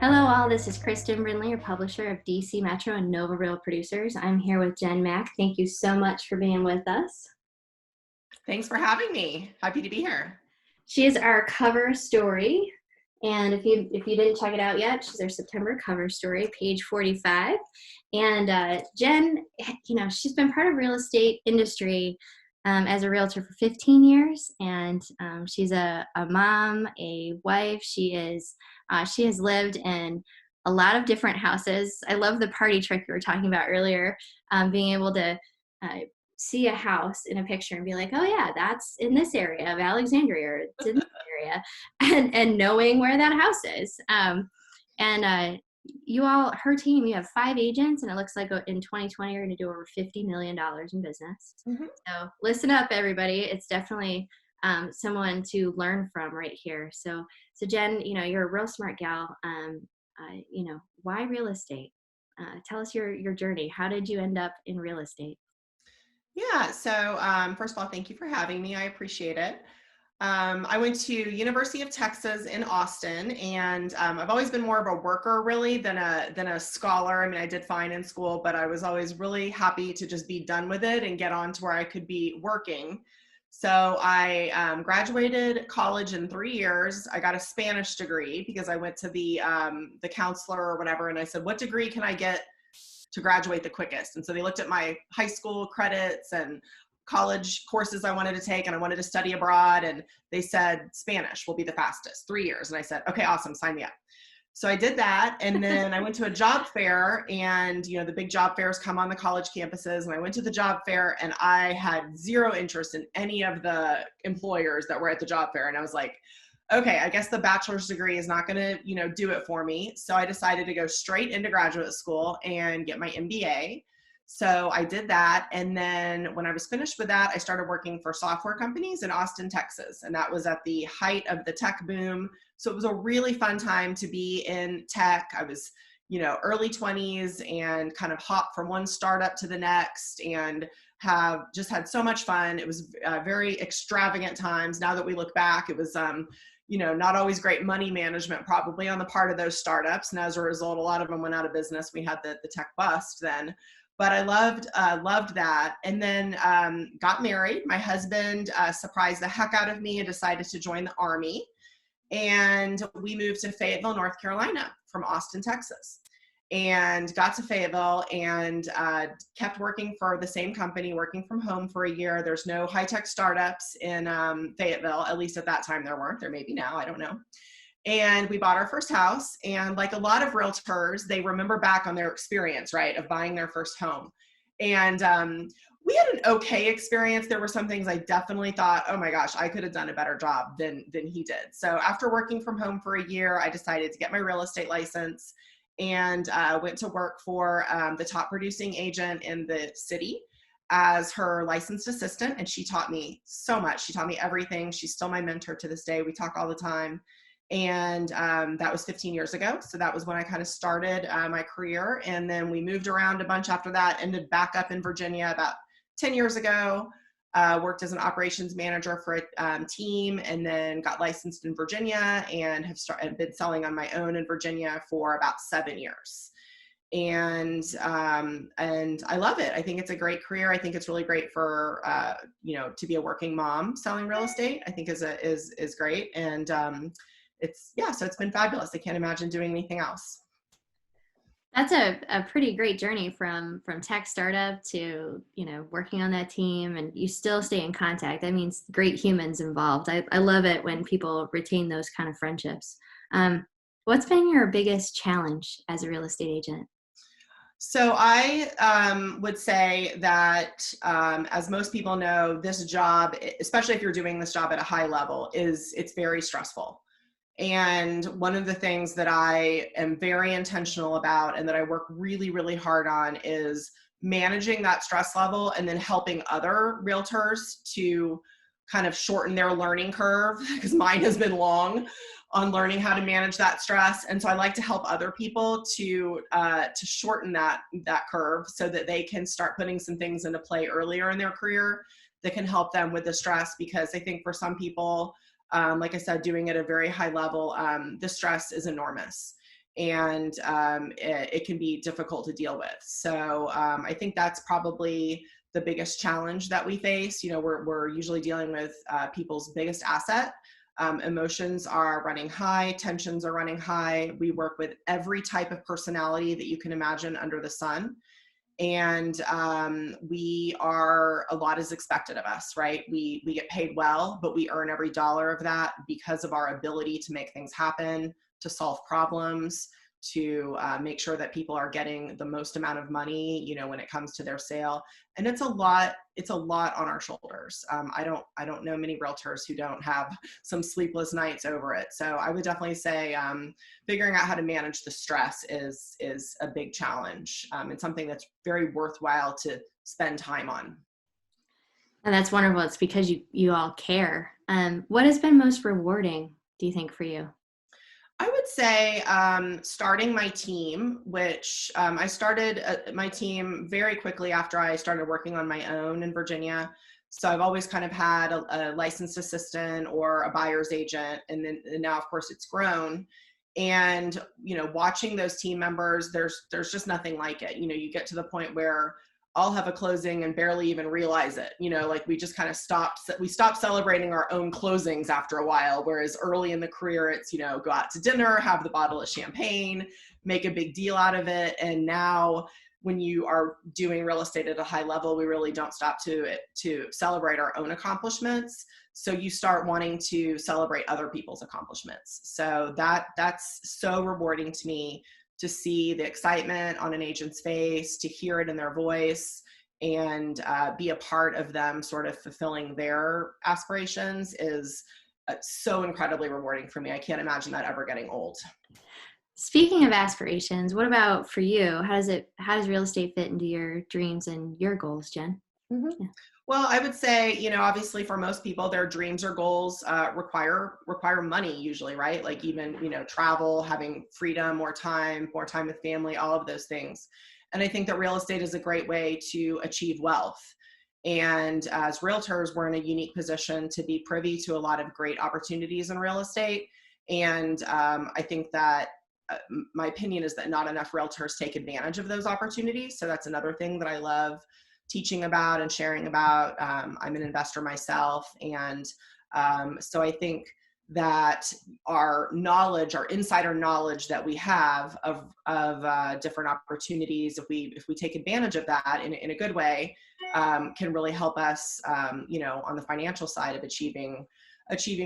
Hello, all. This is Kristen Brindley, your publisher of DC Metro and Nova Real Producers. I'm here with Jen Mack. Thank you so much for being with us. Thanks for having me. Happy to be here. She is our cover story, and if you didn't check it out yet, she's our September cover story, page 45. And Jen, she's been part of real estate industry as a realtor for 15 years, and she's a mom, a wife. She has lived in a lot of different houses. I love the party trick you were talking about earlier, being able to uh, see a house in a picture and be like, oh yeah, that's in this area of Alexandria, or it's in this area, and knowing where that house is. And her team, you have 5 agents, and it looks like in 2020 you're going to do over $50 million in business. Mhm. So listen up, everybody. It's definitely someone to learn from right here. So Jen, you're a real smart gal. Why real estate? Tell us your journey. How did you end up in real estate? Yeah, so first of all, thank you for having me. I appreciate it. I went to University of Texas in Austin, and I've always been more of a worker really than a scholar. I mean, I did fine in school, but I was always really happy to just be done with it and get on to where I could be working. So I graduated college in 3 years. I got a Spanish degree because I went to the counselor or whatever, and I said, "What degree can I get to graduate the quickest?" And so they looked at my high school credits and college courses I wanted to take, and I wanted to study abroad. And they said, Spanish will be the fastest, 3 years. And I said, okay, awesome, sign me up. So I did that. And then I went to a job fair, and the big job fairs come on the college campuses. And I went to the job fair, and I had zero interest in any of the employers that were at the job fair. And I was like, okay, I guess the bachelor's degree is not going to, do it for me. So I decided to go straight into graduate school and get my MBA. So I did that. And then when I was finished with that, I started working for software companies in Austin, Texas. And that was at the height of the tech boom. So it was a really fun time to be in tech. I was, early 20s, and kind of hop from one startup to the next, and have just had so much fun. It was very extravagant times. Now that we look back, it was, not always great money management probably on the part of those startups. And as a result, a lot of them went out of business. We had the tech bust then. But I loved that. And then got married. My husband surprised the heck out of me and decided to join the Army. And we moved to Fayetteville, North Carolina from Austin, Texas. And got to Fayetteville and kept working for the same company, working from home for a year. There's no high-tech startups in Fayetteville, at least at that time there weren't. There may be now, I don't know. And we bought our first house. And like a lot of realtors, they remember back on their experience, right, of buying their first home. And we had an okay experience. There were some things I definitely thought, oh my gosh, I could have done a better job than he did. So after working from home for a year, I decided to get my real estate license, and went to work for the top producing agent in the city as her licensed assistant. And she taught me so much. She taught me everything. She's still my mentor to this day. We talk all the time. And that was 15 years ago. So that was when I kind of started my career. And then we moved around a bunch after that, ended back up in Virginia about 10 years ago, worked as an operations manager for a team, and then got licensed in Virginia, and have been selling on my own in Virginia for about 7 years. And I love it. I think it's a great career. I think it's really great for to be a working mom selling real estate. I think is great. And so it's been fabulous. I can't imagine doing anything else. That's a pretty great journey from tech startup to working on that team, and you still stay in contact. That means great humans involved. I love it when people retain those kind of friendships. What's been your biggest challenge as a real estate agent? So I would say that, as most people know, this job, especially if you're doing this job at a high level, it's very stressful. And one of the things that I am very intentional about, and that I work really, really hard on, is managing that stress level, and then helping other realtors to kind of shorten their learning curve, because mine has been long on learning how to manage that stress. And so I like to help other people to shorten that curve, so that they can start putting some things into play earlier in their career that can help them with the stress. Because I think for some people, like I said, doing it at a very high level, the stress is enormous. and it can be difficult to deal with. So I think that's probably the biggest challenge that we face. We're usually dealing with people's biggest asset. Emotions are running high, tensions are running high. We work with every type of personality that you can imagine under the sun. And a lot is expected of us, right? We get paid well, but we earn every dollar of that because of our ability to make things happen, to solve problems, to make sure that people are getting the most amount of money, when it comes to their sale. And it's a lot on our shoulders. I don't know many realtors who don't have some sleepless nights over it. So I would definitely say figuring out how to manage the stress is a big challenge, and something that's very worthwhile to spend time on. And that's wonderful. It's because you all care. What has been most rewarding, do you think, for you? I would say starting my team, which I started my team very quickly after I started working on my own in Virginia. So I've always kind of had a licensed assistant or a buyer's agent, and now of course it's grown. And watching those team members, there's just nothing like it. You get to the point where I'll have a closing and barely even realize it. Like we just kind of stopped celebrating our own closings after a while. Whereas early in the career, it's, go out to dinner, have the bottle of champagne, make a big deal out of it. And now when you are doing real estate at a high level, we really don't stop to celebrate our own accomplishments. So you start wanting to celebrate other people's accomplishments. So that's so rewarding to me, to see the excitement on an agent's face, to hear it in their voice, and be a part of them sort of fulfilling their aspirations is so incredibly rewarding for me. I can't imagine that ever getting old. Speaking of aspirations, what about for you? How does real estate fit into your dreams and your goals, Jen? Mm-hmm. Yeah. Well, I would say, obviously for most people, their dreams or goals require money usually, right? Like even, travel, having freedom, more time with family, all of those things. And I think that real estate is a great way to achieve wealth. And as realtors, we're in a unique position to be privy to a lot of great opportunities in real estate. And I think that my opinion is that not enough realtors take advantage of those opportunities. So that's another thing that I love teaching about and sharing about. I'm an investor myself. And so I think that our insider knowledge that we have of different opportunities, if we take advantage of that in a good way, can really help us, on the financial side of achieving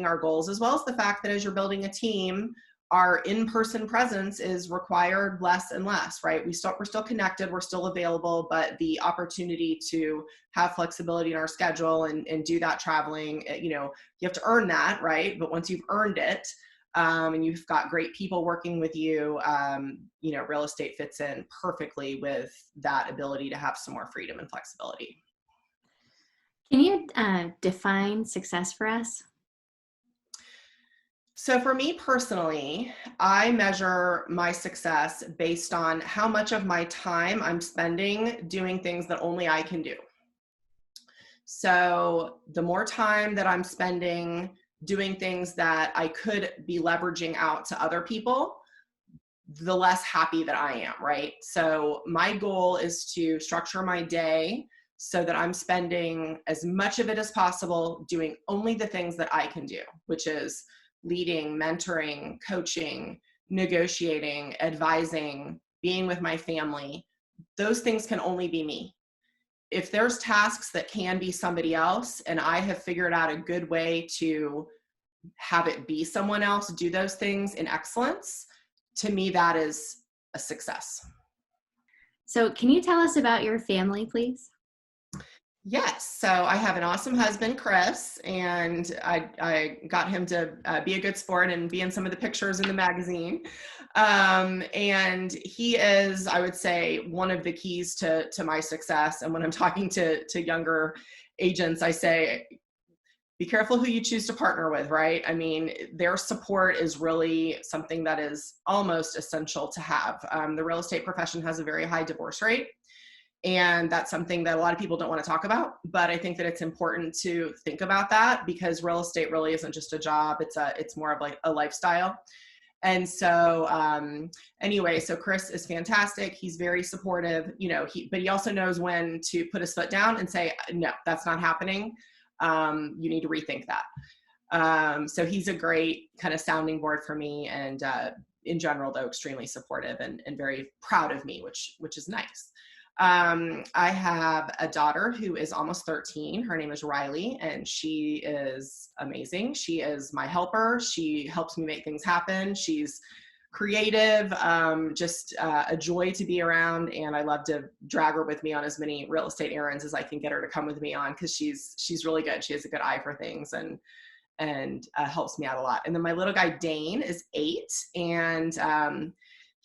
our goals, as well as the fact that as you're building a team, our in-person presence is required less and less, right? We're still connected, we're still available, but the opportunity to have flexibility in our schedule and do that traveling, you have to earn that, right? But once you've earned it, and you've got great people working with you, real estate fits in perfectly with that ability to have some more freedom and flexibility. Can you define success for us? So for me personally, I measure my success based on how much of my time I'm spending doing things that only I can do. So the more time that I'm spending doing things that I could be leveraging out to other people, the less happy that I am, right? So my goal is to structure my day so that I'm spending as much of it as possible doing only the things that I can do, which is leading, mentoring, coaching, negotiating, advising, being with my family. Those things can only be me. If there's tasks that can be somebody else, and I have figured out a good way to have it be someone else, do those things in excellence, to me, that is a success. So can you tell us about your family, please? Yes. So I have an awesome husband, Chris, and I got him to be a good sport and be in some of the pictures in the magazine. And he is, I would say, one of the keys to my success. And when I'm talking to younger agents, I say, be careful who you choose to partner with, right? I mean, their support is really something that is almost essential to have. The real estate profession has a very high divorce rate. And that's something that a lot of people don't want to talk about, but I think that it's important to think about that, because real estate really isn't just a job. It's more of like a lifestyle. And so anyway, so Chris is fantastic. He's very supportive, but he also knows when to put his foot down and say, no, that's not happening. You need to rethink that. So he's a great kind of sounding board for me, and in general, though, extremely supportive and very proud of me, which is nice. I have a daughter who is almost 13. Her name is Riley, and she is amazing. She is my helper. She helps me make things happen. She's creative, just a joy to be around. And I love to drag her with me on as many real estate errands as I can get her to come with me on, because she's really good. She has a good eye for things, and helps me out a lot. And then my little guy, Dane, is 8, and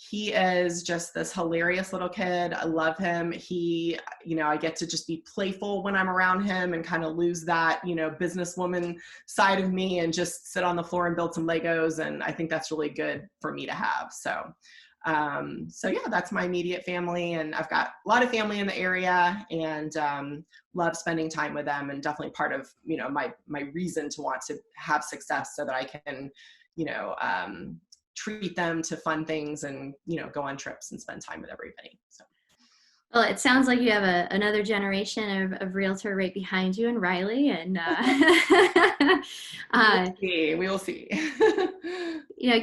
he is just this hilarious little kid. I love him. I get to just be playful when I'm around him and kind of lose that, businesswoman side of me and just sit on the floor and build some Legos. And I think that's really good for me to have. So yeah, that's my immediate family. And I've got a lot of family in the area, and love spending time with them, and definitely part of, my reason to want to have success, so that I can, treat them to fun things and, go on trips and spend time with everybody. So. Well, it sounds like you have another generation of realtor right behind you, and Riley, and we will see.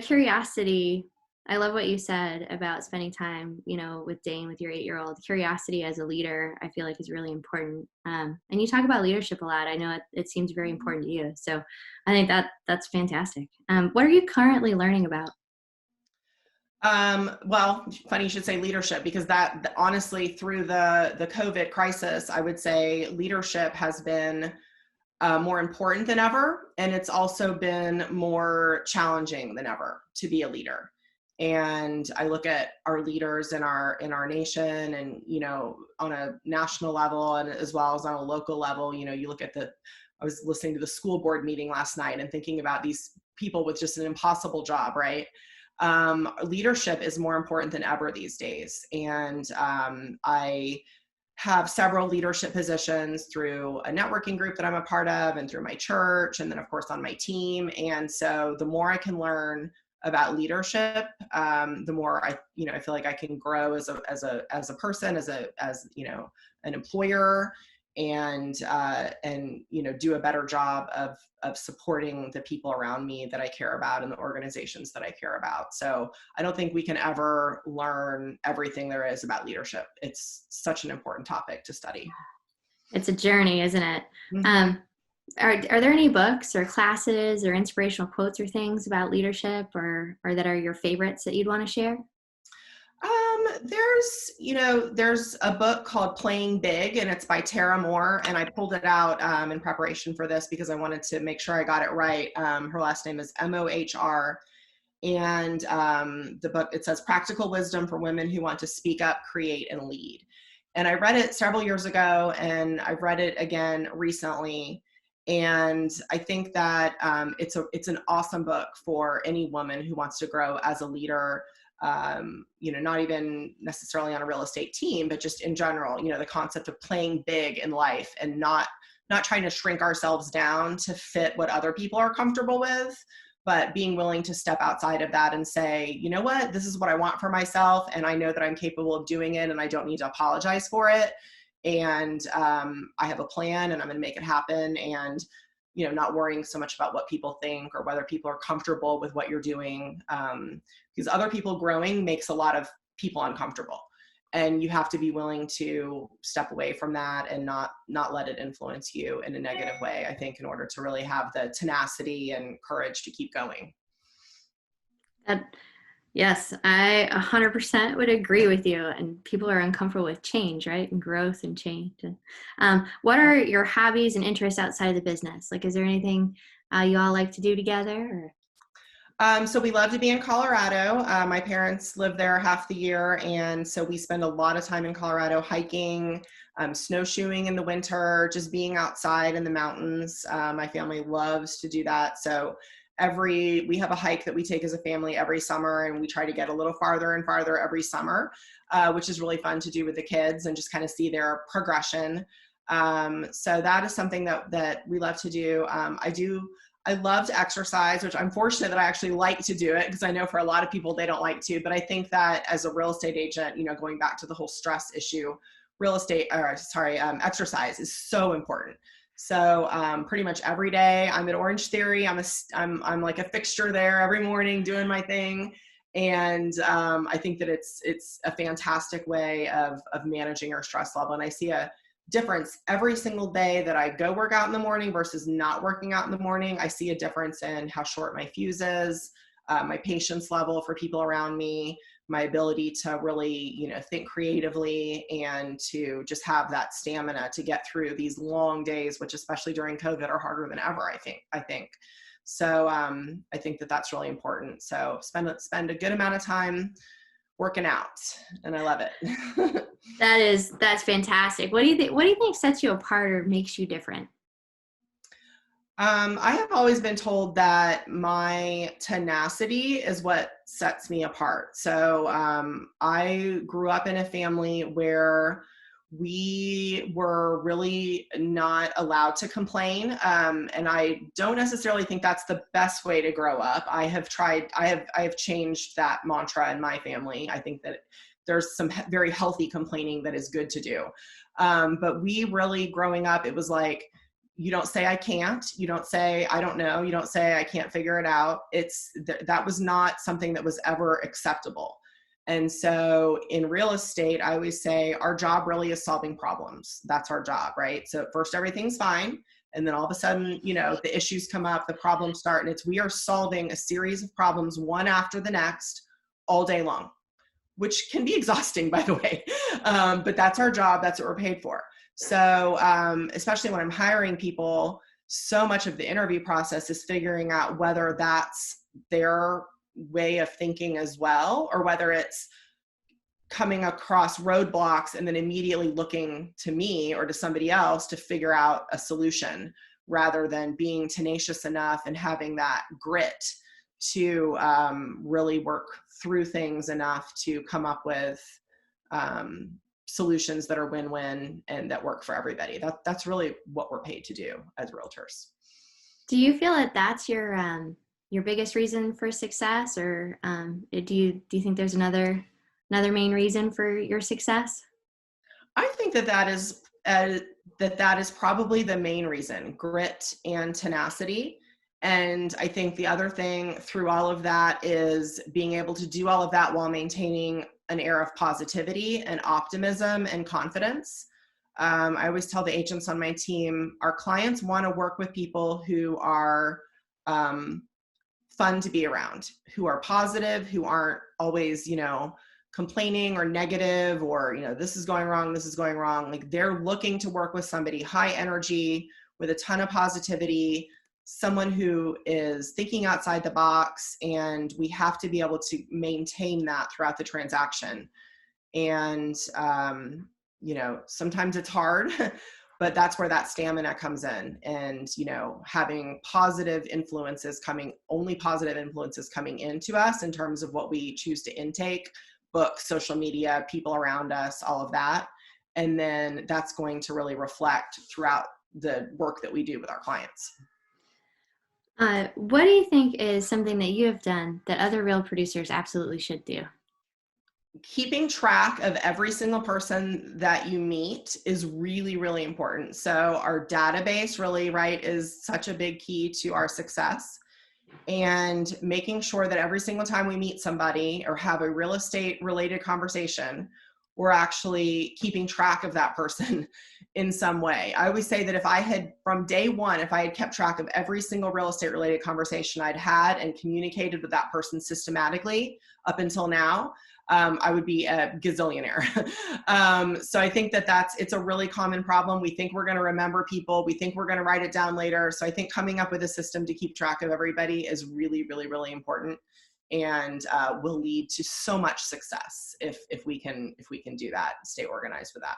Curiosity. I love what you said about spending time, with Dane, with your 8-year-old. Curiosity as a leader, I feel like, is really important. And you talk about leadership a lot. I know it seems very important to you. So I think that's fantastic. What are you currently learning about? Well, funny you should say leadership, because that honestly, through the COVID crisis, I would say leadership has been more important than ever. And it's also been more challenging than ever to be a leader. And I look at our leaders in our nation, and, on a national level, and as well as on a local level, you look at I was listening to the school board meeting last night and thinking about these people with just an impossible job, right? Leadership is more important than ever these days. And I have several leadership positions through a networking group that I'm a part of, and through my church, and then of course on my team. And so the more I can learn about leadership, the more I feel like I can grow as a person, as an employer, and do a better job of supporting the people around me that I care about, and the organizations that I care about. So I don't think we can ever learn everything there is about leadership. It's such an important topic to study. It's a journey, isn't it? Mm-hmm. Are there any books or classes or inspirational quotes or things about leadership, or that are your favorites that you'd want to share? There's a book called Playing Big, and it's by Tara Moore. And I pulled it out in preparation for this because I wanted to make sure I got it right. Her last name is Mohr. And the book, it says Practical Wisdom for Women Who Want to Speak Up, Create, and Lead. And I read it several years ago, and I've read it again recently. And I think that it's an awesome book for any woman who wants to grow as a leader, not even necessarily on a real estate team, but just in general, the concept of playing big in life, and not trying to shrink ourselves down to fit what other people are comfortable with, but being willing to step outside of that and say, you know what, this is what I want for myself, and I know that I'm capable of doing it, and I don't need to apologize for it. And I have a plan, and I'm going to make it happen. And, not worrying so much about what people think or whether people are comfortable with what you're doing. Because other people growing makes a lot of people uncomfortable. And you have to be willing to step away from that and not let it influence you in a negative way, I think, in order to really have the tenacity and courage to keep going. Yes, I 100% would agree with you. And people are uncomfortable with change, right? And growth and change. What are your hobbies and interests outside of the business? Like, is there anything you all like to do together? So we love to be in Colorado. My parents live there half the year. And so we spend a lot of time in Colorado hiking, snowshoeing in the winter, just being outside in the mountains. My family loves to do that. So we have a hike that we take as a family every summer, and we try to get a little farther and farther every summer, which is really fun to do with the kids and just kind of see their progression. So that is something that we love to do. I love to exercise, which I'm fortunate that I actually like to do it, because I know for a lot of people, they don't like to, but I think that as a real estate agent, going back to the whole stress issue, exercise is so important. So pretty much every day I'm at Orange Theory. I'm like a fixture there every morning doing my thing. And I think that it's a fantastic way of managing our stress level. And I see a difference every single day that I go work out in the morning versus not working out in the morning. I see a difference in how short my fuse is, my patience level for people around me, my ability to really, think creatively and to just have that stamina to get through these long days, which especially during COVID are harder than ever, I think. So I think that that's really important. So spend a good amount of time working out, and I love it. That's fantastic. What do you think sets you apart or makes you different? I have always been told that my tenacity is what sets me apart. So I grew up in a family where we were really not allowed to complain. And I don't necessarily think that's the best way to grow up. I have changed that mantra in my family. I think that there's some very healthy complaining that is good to do. But we really, growing up, it was like, you don't say I can't, you don't say I don't know, you don't say I can't figure it out. That was not something that was ever acceptable. And so in real estate, I always say our job really is solving problems. That's our job, right? So at first everything's fine. And then all of a sudden, the issues come up, the problems start, and we are solving a series of problems one after the next all day long, which can be exhausting, by the way. But that's our job. That's what we're paid for. So especially when I'm hiring people, so much of the interview process is figuring out whether that's their way of thinking as well, or whether it's coming across roadblocks and then immediately looking to me or to somebody else to figure out a solution, rather than being tenacious enough and having that grit to really work through things enough to come up with solutions that are win-win and that work for everybody. That's really what we're paid to do as realtors. Do you feel that that's your biggest reason for success, or do you think there's another main reason for your success? I think that is probably the main reason: grit and tenacity. And I think the other thing through all of that is being able to do all of that while maintaining an air of positivity and optimism and confidence. I always tell the agents on my team, our clients want to work with people who are fun to be around, who are positive, who aren't always, complaining or negative, or, this is going wrong, this is going wrong. Like, they're looking to work with somebody high energy with a ton of positivity, someone who is thinking outside the box, and we have to be able to maintain that throughout the transaction. And, sometimes it's hard, but that's where that stamina comes in. And, having only positive influences coming into us in terms of what we choose to intake, books, social media, people around us, all of that. And then that's going to really reflect throughout the work that we do with our clients. What do you think is something that you have done that other real producers absolutely should do? Keeping track of every single person that you meet is really, really important. So our database really, right, is such a big key to our success. And making sure that every single time we meet somebody or have a real estate related conversation, we're actually keeping track of that person in some way. I always say that if I had, from day one, if I had kept track of every single real estate related conversation I'd had and communicated with that person systematically up until now, I would be a gazillionaire. So I think that it's a really common problem. We think we're going to remember people. We think we're going to write it down later. So I think coming up with a system to keep track of everybody is really, really, really important, and will lead to so much success if we can do that and stay organized with that.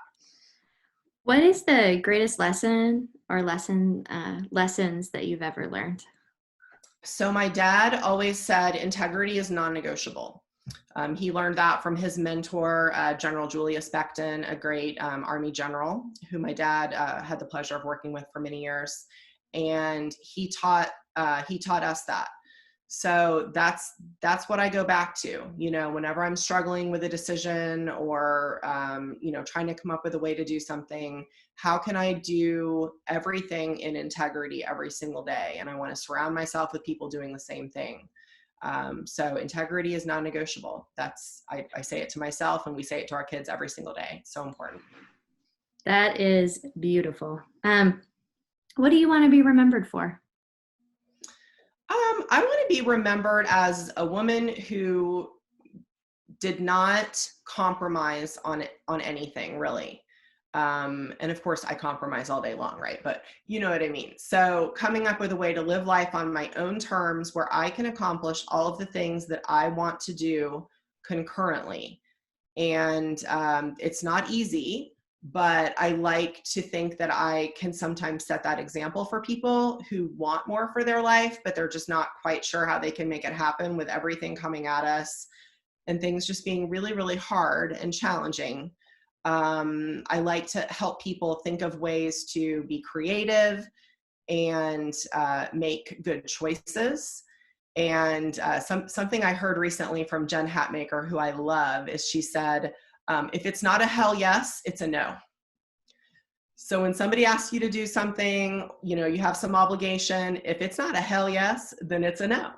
What is the greatest lesson or lessons that you've ever learned? So my dad always said integrity is non-negotiable. He learned that from his mentor, General Julius Becton, a great Army general who my dad had the pleasure of working with for many years. And he taught he taught us that. So that's what I go back to, whenever I'm struggling with a decision or, trying to come up with a way to do something. How can I do everything in integrity every single day? And I want to surround myself with people doing the same thing. So integrity is non-negotiable. I say it to myself, and we say it to our kids every single day. So important. That is beautiful. What do you want to be remembered for? I want to be remembered as a woman who did not compromise on anything, really. And of course I compromise all day long, right? But you know what I mean? So coming up with a way to live life on my own terms where I can accomplish all of the things that I want to do concurrently. And it's not easy, but I like to think that I can sometimes set that example for people who want more for their life, but they're just not quite sure how they can make it happen with everything coming at us and things just being really, really hard and challenging. I like to help people think of ways to be creative and make good choices. And something I heard recently from Jen Hatmaker, who I love, is she said, if it's not a hell yes, it's a no. So when somebody asks you to do something, you have some obligation. If it's not a hell yes, then it's a no.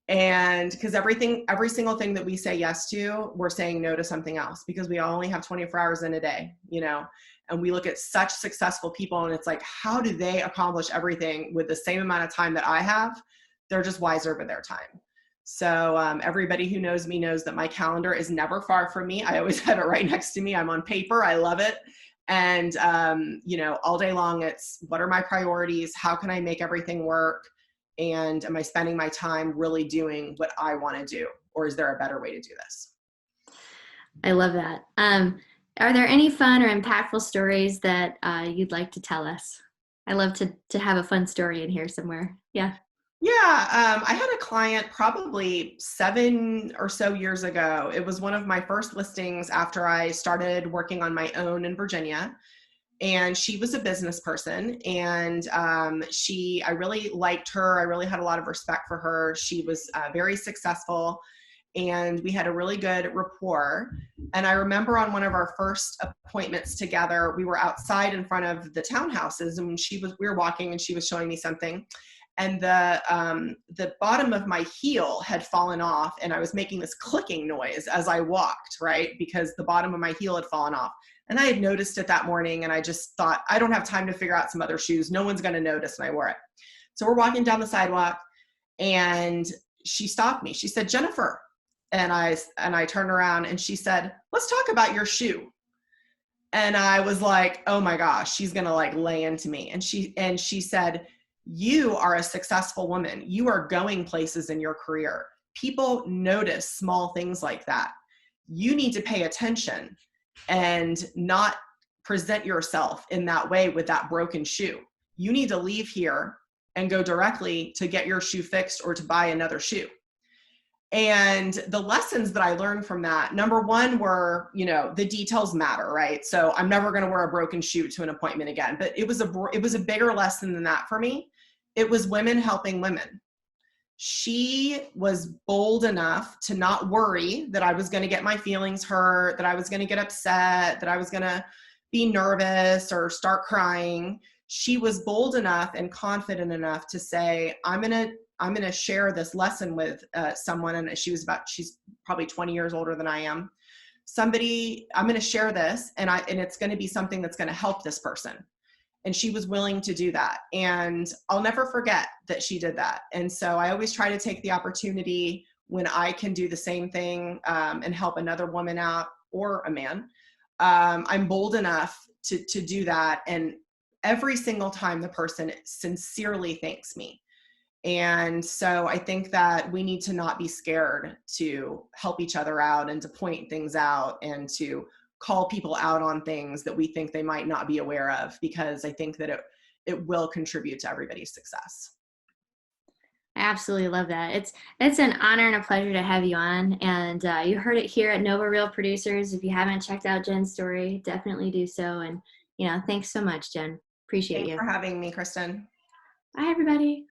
And because every single thing that we say yes to, we're saying no to something else, because we only have 24 hours in a day, and we look at such successful people and it's like, how do they accomplish everything with the same amount of time that I have? They're just wiser with their time. So everybody who knows me knows that my calendar is never far from me. I always have it right next to me. I'm on paper. I love it. And, all day long, it's what are my priorities? How can I make everything work? And am I spending my time really doing what I want to do? Or is there a better way to do this? I love that. Are there any fun or impactful stories that you'd like to tell us? I love to have a fun story in here somewhere. Yeah. Yeah, I had a client probably 7 or so years ago. It was one of my first listings after I started working on my own in Virginia. And she was a business person, and I really liked her. I really had a lot of respect for her. She was very successful, and we had a really good rapport. And I remember on one of our first appointments together, we were outside in front of the townhouses, and we were walking, and she was showing me something. And the bottom of my heel had fallen off, and I was making this clicking noise as I walked, right? Because the bottom of my heel had fallen off. And I had noticed it that morning, and I just thought, I don't have time to figure out some other shoes. No one's going to notice, and I wore it. So we're walking down the sidewalk, and she stopped me. She said, Jennifer. And I turned around, and she said, let's talk about your shoe. And I was like, oh my gosh, she's going to like lay into me. And she said, you are a successful woman. You are going places in your career. People notice small things like that. You need to pay attention and not present yourself in that way with that broken shoe. You need to leave here and go directly to get your shoe fixed or to buy another shoe. And the lessons that I learned from that, number one were, the details matter, right? So I'm never going to wear a broken shoe to an appointment again, but it was a bigger lesson than that for me. It was women helping women. She was bold enough to not worry that I was going to get my feelings hurt, that I was going to get upset, that I was going to be nervous or start crying. She was bold enough and confident enough to say, I'm going to share this lesson with someone. And she's probably 20 years older than I am. I'm going to share this, and it's going to be something that's going to help this person. And she was willing to do that. And I'll never forget that she did that. And so I always try to take the opportunity when I can do the same thing and help another woman out, or a man. I'm bold enough to do that. And every single time the person sincerely thanks me. And so I think that we need to not be scared to help each other out and to point things out and to call people out on things that we think they might not be aware of, because I think that it will contribute to everybody's success. I absolutely love that. It's an honor and a pleasure to have you on. And you heard it here at Nova Real Producers. If you haven't checked out Jen's story, definitely do so. And, thanks so much, Jen. Appreciate you. Thanks for having me, Kristen. Bye, everybody.